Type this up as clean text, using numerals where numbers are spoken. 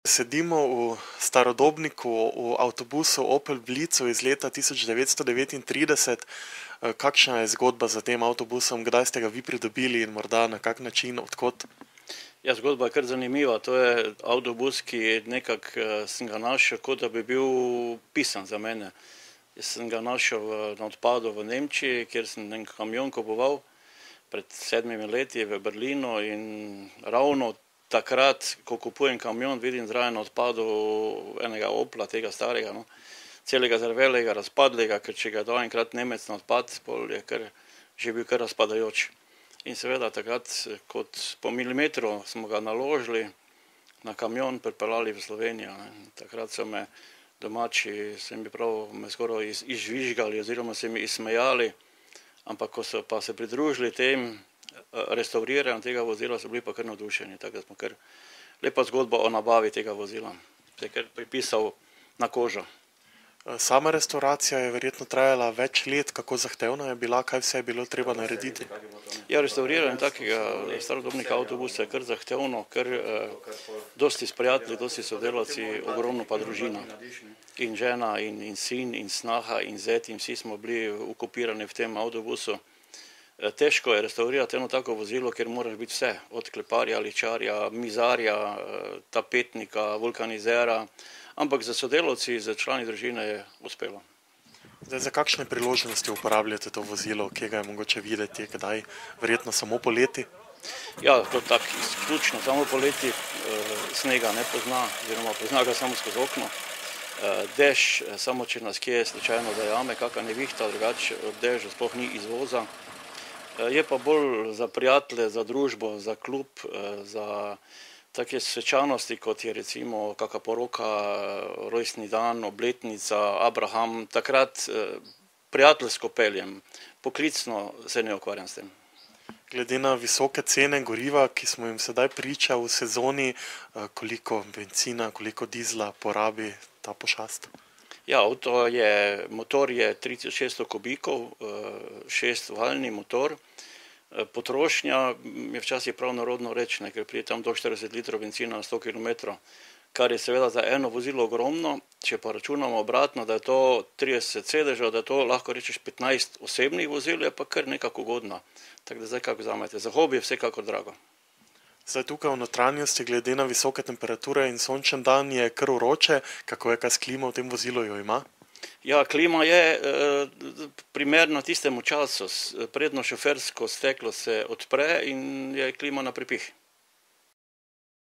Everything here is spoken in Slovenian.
Sedimo v starodobniku v avtobusu Opel Blicu iz leta 1939. Kakšna je zgodba za tem avtobusom, kdaj ste ga vi pridobili in morda na kak način, odkot? Ja, zgodba je kar zanimiva. To je avtobus, ki nekako sem ga našel, kot da bi bil pisan za mene. Jaz sem ga našel na odpadu v Nemčiji, kjer sem en kamion kupoval pred 7 leti v Berlinu in ravno takrat, ko kupujem kamion, vidim zraven na odpadu enega Opla, tega starega, no, celega zarvelega, razpadlega, ker če ga da enkrat Nemec na odpad, pol je že bil kar razpadajoč. In seveda takrat, kot po milimetru smo ga naložili na kamion, pripeljali v Slovenijo. Takrat so me domači, me skoraj izžvižgali oziroma se mi izsmejali, ampak ko so pa se pridružili tem restauriranju tega vozila, so bili pa kar navdušeni. Tako da smo kar lepa zgodba o nabavi tega vozila. Se je kar pripisal na kožo. Sama restauracija je verjetno trajala več let, kako zahtevna je bila, kaj vse je bilo treba narediti? Ja, restauriranje takega starodobnega avtobusa je kar zahtevno, ker dosti s prijatelji, dosti sodelavci, ogromno pa družina. In žena, in sin, in snaha, in zet, in vsi smo bili okupirani v tem avtobusu. Težko je restaurirati eno tako vozilo, ker moraš biti vse, od kleparja, ličarja, mizarja, tapetnika, vulkanizera, ampak za sodelavci, za člani družine je uspelo. Zdaj, za kakšne priložnosti uporabljate to vozilo, kje ga je mogoče videti, kdaj? Verjetno samo poleti? Ja, to tako izključno, samo poleti snega ne pozna, oziroma pozna ga samo skozi okno. Dež, samo če nas kje slučajno zajame, kakšna nevihta, drugače od dežja sploh ni izvoza. Je pa bolj za prijatelje, za družbo, za klub, za take svečanosti, kot je recimo kakšna poroka, rojstni dan, obletnica, Abraham. Takrat prijateljsko peljem, poklicno se ne ukvarjam s tem. Glede na visoke cene goriva, ki smo jim sedaj priča v sezoni, koliko bencina, koliko dizla porabi ta pošast? Ja, motor je 3600 kubikov, 6-valjni motor. Potrošnja je včasih prav narodno reči, ker pride tam do 40 litrov bencina na 100 km, kar je seveda za eno vozilo ogromno. Če pa računamo obratno, da je to 30 sedežev, da to lahko rečeš 15 osebnih vozil, je pa kar nekako ugodno. Tako da zdaj kako vzamete. Za hobi je vsekakor drago. Zdaj tukaj v notranjosti, glede na visoke temperature in sončen dan, je kar vroče. Kako je kaj s klimo v tem vozilu, jo ima? Ja, klima je primerna tistemu času. Prednjo šofersko steklo se odpre in je klima na pripih.